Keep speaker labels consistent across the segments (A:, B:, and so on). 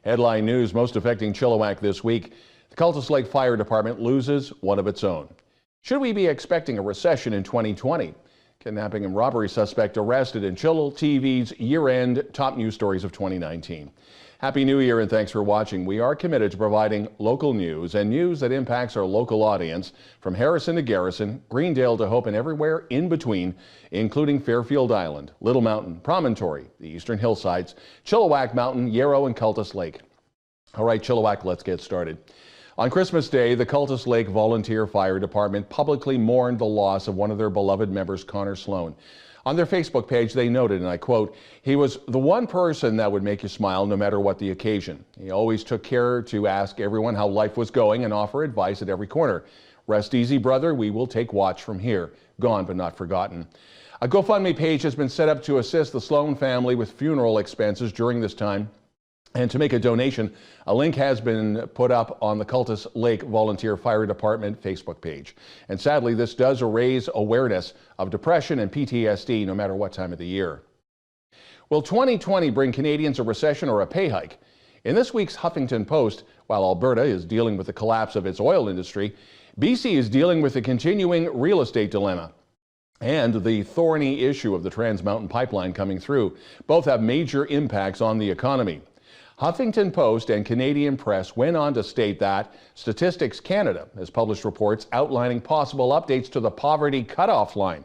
A: Headline news most affecting Chilliwack this week. The Cultus Lake Fire Department loses one of its own. Should we be expecting a recession in 2020? Kidnapping and robbery suspect arrested in chillTV's year-end top news stories of 2019. Happy New Year and thanks for watching. We are committed to providing local news and news that impacts our local audience from Harrison to Garrison, Greendale to Hope and everywhere in between, including Fairfield Island, Little Mountain, Promontory, the Eastern Hillsides, Chilliwack Mountain, Yarrow and Cultus Lake. All right, Chilliwack, let's get started. On Christmas Day, the Cultus Lake Volunteer Fire Department publicly mourned the loss of one of their beloved members, Connor Sloan. On their Facebook page, they noted, and I quote, "He was the one person that would make you smile no matter what the occasion. He always took care to ask everyone how life was going and offer advice at every corner. Rest easy, brother. We will take watch from here. Gone but not forgotten." A GoFundMe page has been set up to assist the Sloan family with funeral expenses during this time. And to make a donation, a link has been put up on the Cultus Lake Volunteer Fire Department Facebook page. And sadly, this does raise awareness of depression and PTSD no matter what time of the year. Will 2020 bring Canadians a recession or a pay hike? In this week's Huffington Post, while Alberta is dealing with the collapse of its oil industry, BC is dealing with the continuing real estate dilemma and the thorny issue of the Trans Mountain pipeline coming through. Both have major impacts on the economy. Huffington Post and Canadian Press went on to state that Statistics Canada has published reports outlining possible updates to the poverty cutoff line.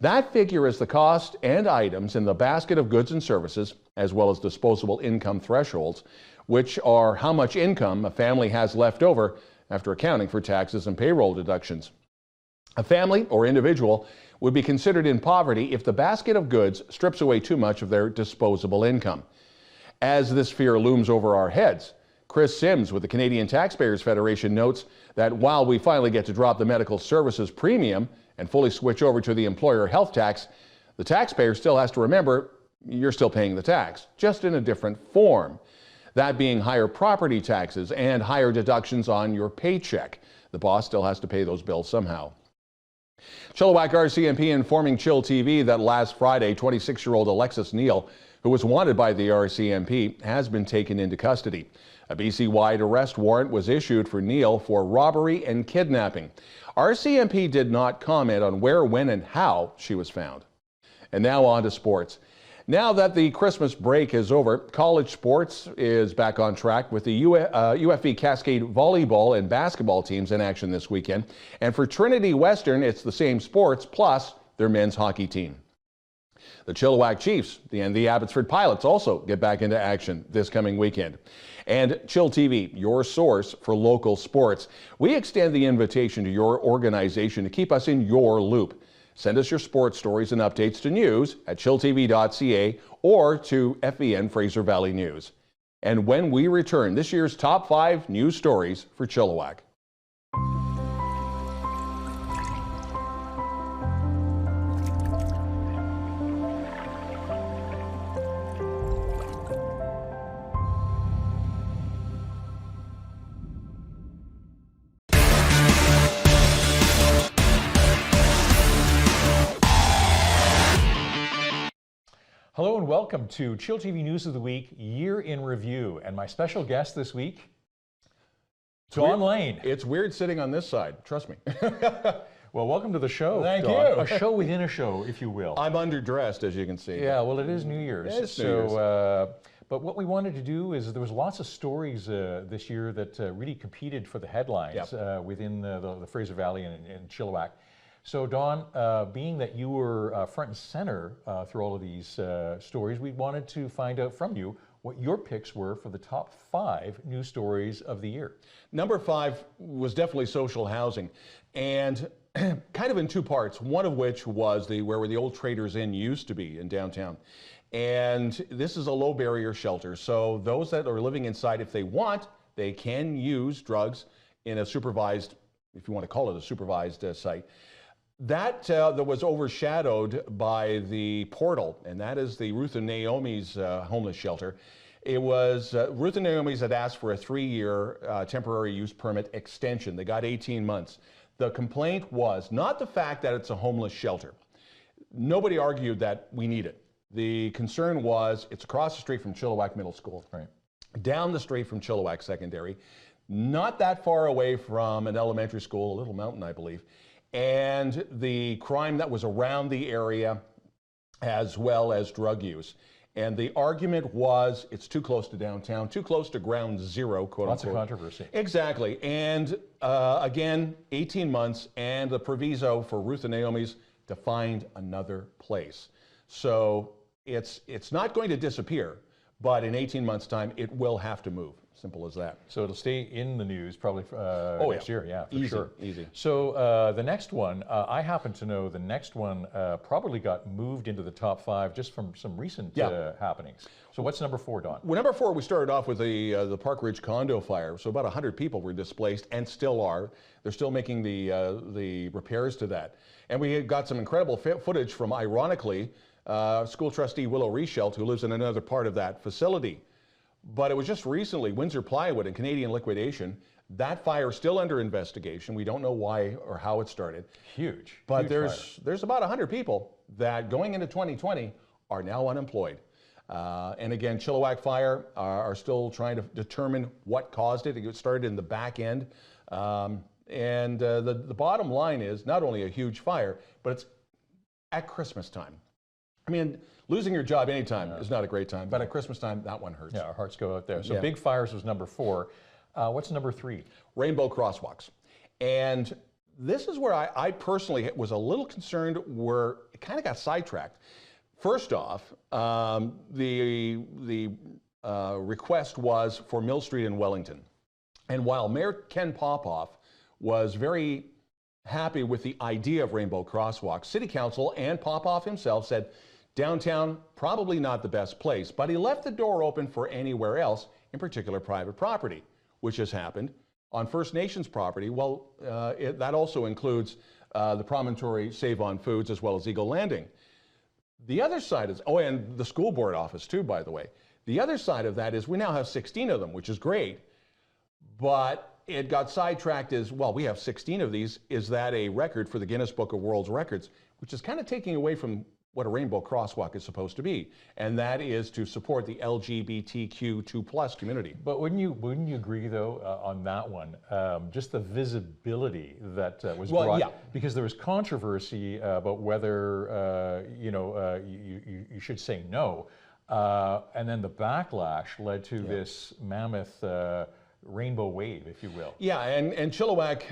A: That figure is the cost and items in the basket of goods and services, as well as disposable income thresholds, which are how much income a family has left over after accounting for taxes and payroll deductions. A family or individual would be considered in poverty if the basket of goods strips away too much of their disposable income. As this fear looms over our heads, Chris Sims with the Canadian Taxpayers Federation notes that while we finally get to drop the medical services premium and fully switch over to the employer health tax, the taxpayer still has to remember you're still paying the tax, just in a different form. That being higher property taxes and higher deductions on your paycheck. The boss still has to pay those bills somehow. Chilliwack RCMP informing chillTV that last Friday, 26-year-old Alexis Neill, who was wanted by the RCMP, has been taken into custody. A BC-wide arrest warrant was issued for Neill for robbery and kidnapping. RCMP did not comment on where, when, and how she was found. And now on to sports. Now that the Christmas break is over, college sports is back on track with the UFV Cascade volleyball and basketball teams in action this weekend. And for Trinity Western, it's the same sports plus their men's hockey team. The Chilliwack Chiefs and the Abbotsford Pilots also get back into action this coming weekend. And chillTV, your source for local sports. We extend the invitation to your organization to keep us in your loop. Send us your sports stories and updates to news at chilltv.ca or to FVN Fraser Valley News. And when we return, this year's top 5 news stories for Chilliwack.
B: Hello and welcome to chillTV News of the Week, Year in Review. And my special guest this week, Don Lehn.
A: It's weird sitting on this side, trust me.
B: Well, welcome to the show.
A: Thank
B: Don.
A: you.
B: A show within a show, if you will.
A: I'm underdressed, as you can see.
B: Yeah, well, it is New Year's.
A: It is New Year's.
B: But what we wanted to do is there was lots of stories this year that really competed for the headlines within the Fraser Valley and Chilliwack. So Don, being that you were front and center through all of these stories, we wanted to find out from you what your picks were for the top 5 news stories of the year.
A: Number 5 was definitely social housing, and kind of in 2 parts, one of which was where the old Traders Inn used to be in downtown. And this is a low barrier shelter, so those that are living inside, if they want, they can use drugs in a supervised, if you want to call it a supervised site. That was overshadowed by the Portal, and that is the Ruth and Naomi's homeless shelter. It was Ruth and Naomi's had asked for a 3-year temporary use permit extension. They got 18 months. The complaint was not the fact that it's a homeless shelter. Nobody argued that we need it. The concern was it's across the street from Chilliwack Middle School.
B: Right.
A: down the street from Chilliwack Secondary, not that far away from an elementary school, a little mountain, I believe, and the crime that was around the area, as well as drug use. And the argument was it's too close to downtown, too close to ground zero, quote
B: Lots
A: unquote.
B: of controversy.
A: Exactly. And again, 18 months and the proviso for Ruth and Naomi's to find another place. So it's not going to disappear, but in 18 months' time, it will have to move. Simple as that.
B: So it'll stay in the news probably next year, yeah, for
A: easy,
B: sure.
A: Easy.
B: So the next one, I happen to know the next one probably got moved into the top 5 just from some recent happenings. So what's number 4, Don?
A: Well, number 4, we started off with the Park Ridge condo fire. So about 100 people were displaced and still are. They're still making the repairs to that. And we got some incredible footage from, ironically, school trustee Willow Rieschelt, who lives in another part of that facility. But it was just recently, Windsor Plywood and Canadian Liquidation, that fire is still under investigation. We don't know why or how it started.
B: Huge.
A: But
B: huge
A: there's about 100 people that going into 2020 are now unemployed. And again, Chilliwack Fire are still trying to determine what caused it. It started in the back end. The bottom line is not only a huge fire, but it's at Christmas time. I mean, losing your job anytime is not a great time, but at Christmas time, that one hurts.
B: Yeah, our hearts go out there. So big fires was number 4. What's number 3?
A: Rainbow crosswalks. And this is where I personally was a little concerned where it kind of got sidetracked. First off, the request was for Mill Street in Wellington. And while Mayor Ken Popoff was very happy with the idea of rainbow crosswalks, City Council and Popoff himself said, downtown, probably not the best place, but he left the door open for anywhere else, in particular private property, which has happened on First Nations property. Well, that also includes the Promontory Save on Foods as well as Eagle Landing. The other side is, and the school board office too, by the way. The other side of that is we now have 16 of them, which is great, but it got sidetracked as, well, we have 16 of these. Is that a record for the Guinness Book of World Records? Which is kind of taking away from what a rainbow crosswalk is supposed to be, and that is to support the LGBTQ2+ community.
B: But wouldn't you agree though on that one? Just the visibility that was brought, because there was controversy about whether you should say no, and then the backlash led to this mammoth rainbow wave, if you will.
A: Yeah, and Chilliwack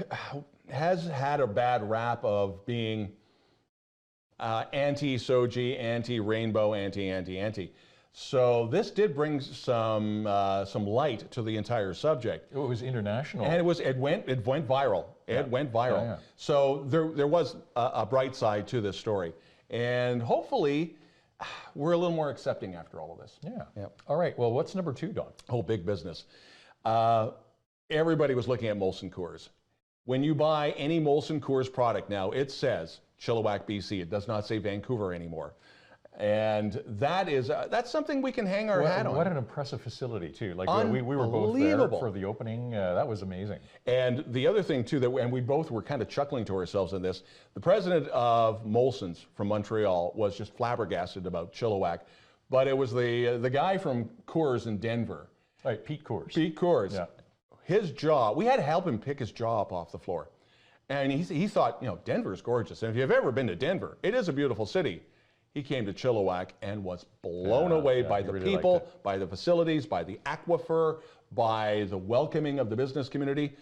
A: has had a bad rap of being anti-Soji, anti-rainbow, anti. So this did bring some light to the entire subject.
B: It was international,
A: and it went viral. It went viral. Yeah. So there was a bright side to this story, and hopefully we're a little more accepting after all of this.
B: Yeah. All right. Well, what's number 2, Don?
A: Oh, big business. Everybody was looking at Molson Coors. When you buy any Molson Coors product now, it says Chilliwack, BC. It does not say Vancouver anymore. And that's something we can hang our hat on.
B: What an impressive facility too. Like we were both there for the opening. That was amazing.
A: And the other thing too, and we both were kind of chuckling to ourselves in this, the president of Molson's from Montreal was just flabbergasted about Chilliwack, but it was the guy from Coors in Denver.
B: Right, Pete Coors.
A: Pete Coors. Yeah. His jaw, we had to help him pick his jaw up off the floor. And he thought, Denver's gorgeous. And if you've ever been to Denver, it is a beautiful city. He came to Chilliwack and was blown away by the people, by the facilities, by the aquifer, by the welcoming of the business community.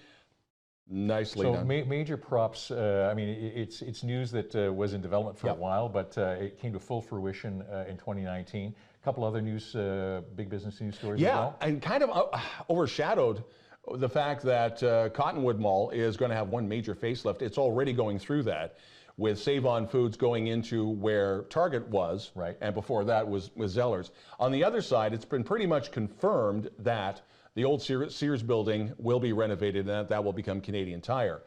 A: Nicely done.
B: So major props. I mean, it's news that was in development for a while, but it came to full fruition in 2019. A couple other big business news stories as well.
A: And kind of overshadowed the fact that Cottonwood Mall is going to have one major facelift. It's already going through that, with Save on Foods going into where Target was, and before that was Zellers. On the other side, it's been pretty much confirmed that the old Sears building will be renovated and that will become Canadian Tire.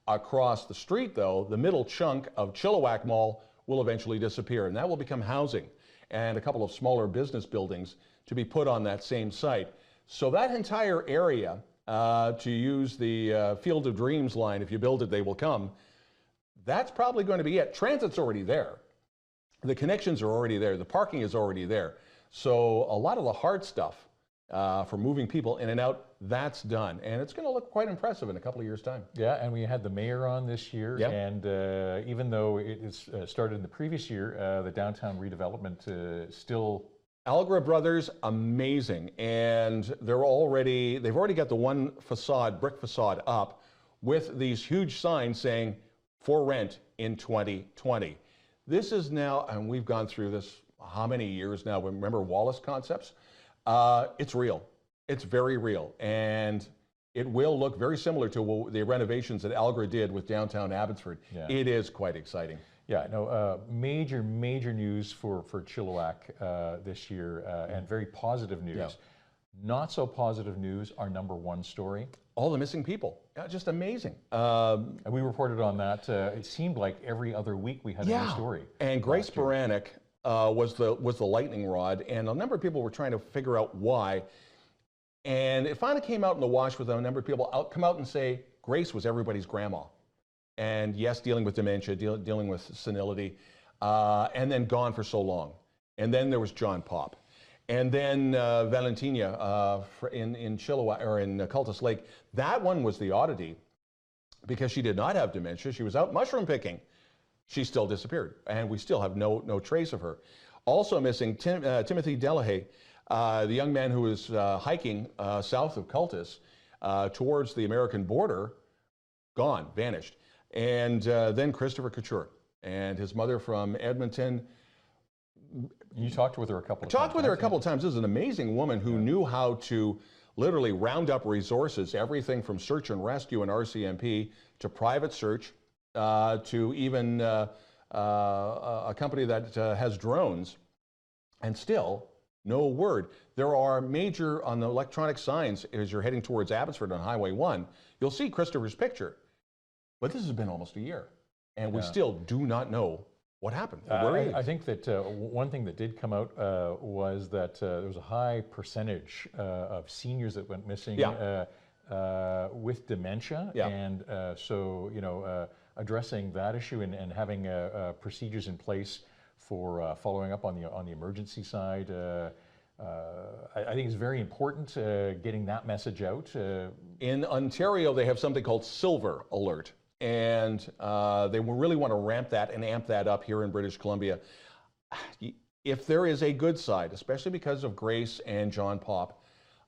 A: Across the street, though, the middle chunk of Chilliwack Mall will eventually disappear, and that will become housing and a couple of smaller business buildings to be put on that same site. So that entire area, to use the Field of Dreams line, if you build it, they will come, that's probably going to be it. Transit's already there. The connections are already there. The parking is already there. So a lot of the hard stuff for moving people in and out. That's done, and it's going to look quite impressive in a couple of years' time.
B: Yeah, and we had the mayor on this year,
A: Yep.
B: and even though it is started in the previous year, the downtown redevelopment still.
A: Algra Brothers, amazing, and they've already got the one facade, brick facade up with these huge signs saying for rent in 2020. This is now, and we've gone through this how many years now? Remember Wallace Concepts? It's real. It's very real, and it will look very similar to the renovations that Algra did with downtown Abbotsford.
B: Yeah.
A: It is quite exciting.
B: Yeah, no, major news for Chilliwack this year, and very positive news.
A: Yeah.
B: Not so positive news, our #1 story.
A: All the missing people, just amazing.
B: And we reported on that. It seemed like every other week we had a new story.
A: And Grace Baranek was the lightning rod, and a number of people were trying to figure out why. And it finally came out in the wash with a number of people come out and say Grace was everybody's grandma. And yes, dealing with dementia, dealing with senility, and then gone for so long. And then there was John Pop. And then Valentina in Chilliwack, or in Cultus Lake. That one was the oddity because she did not have dementia. She was out mushroom picking. She still disappeared, and we still have no trace of her. Also missing Timothy Delahaye, the young man who was hiking south of Cultus towards the American border, gone, vanished. And then Christopher Couture and his mother from Edmonton.
B: You talked with her a couple of times.
A: Talked with her a couple of times. This is an amazing woman who knew how to literally round up resources, everything from search and rescue and RCMP to private search to even a company that has drones, and still no word. There are major, on the electronic signs as you're heading towards Abbotsford on Highway 1, you'll see Christopher's picture. But this has been almost a year, and we still do not know what happened.
B: I think that one thing that did come out was that there was a high percentage of seniors that went missing with dementia, and so addressing that issue and having procedures in place for following up on the emergency side. I think it's very important getting that message out.
A: In Ontario, they have something called Silver Alert. And they really want to ramp that and amp that up here in British Columbia. If there is a good side, especially because of Grace and John Pop,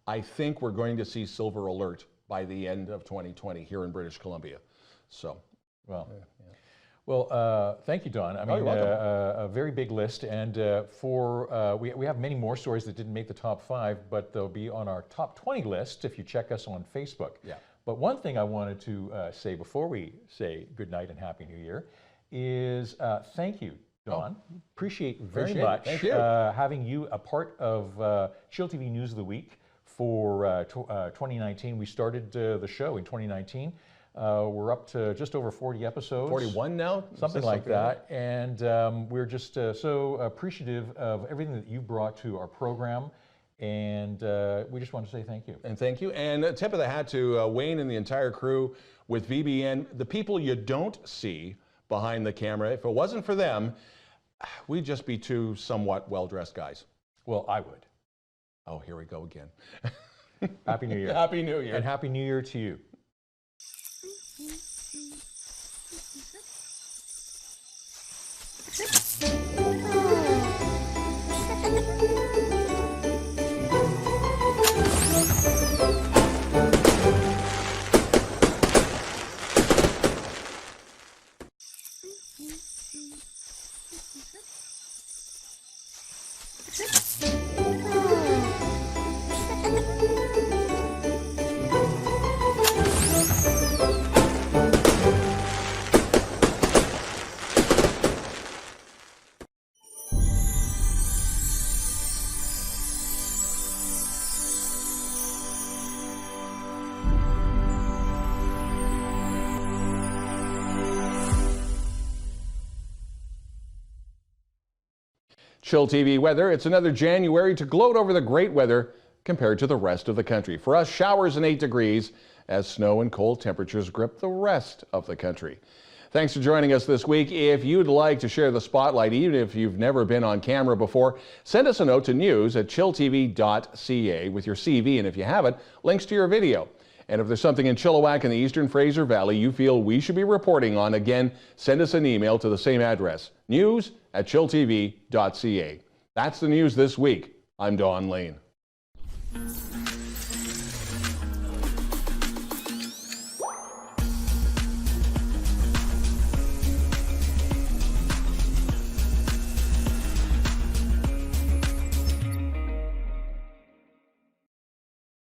A: I think we're going to see Silver Alert by the end of 2020 here in British Columbia. So,
B: well, thank you, Don. I mean,
A: you're welcome.
B: A very big list, and we have many more stories that didn't make the top 5, but they'll be on our top 20 list if you check us on Facebook.
A: Yeah.
B: But one thing I wanted to say before we say good night and Happy New Year is thank you, Don. Appreciate very much having you a part of chillTV News of the Week for 2019. We started the show in 2019. We're up to just over 40 episodes.
A: 41 now?
B: Something like that. And we're just so appreciative of everything that you brought to our program. And we just want to say thank you.
A: And thank you. And a tip of the hat to Wayne and the entire crew with VBN, the people you don't see behind the camera. If it wasn't for them, we'd just be two somewhat well-dressed guys.
B: Well, I would.
A: Oh, here we go again.
B: Happy New Year.
A: Happy New Year.
B: And Happy New Year to you.
A: chillTV weather. It's another January to gloat over the great weather compared to the rest of the country. For us, showers and 8 degrees as snow and cold temperatures grip the rest of the country. Thanks for joining us this week. If you'd like to share the spotlight, even if you've never been on camera before, send us a note to news@chilltv.ca with your CV, and if you haven't, links to your video. And if there's something in Chilliwack and the Eastern Fraser Valley you feel we should be reporting on, again, send us an email to the same address, news@chilltv.ca. That's the news this week. I'm Don Lehn.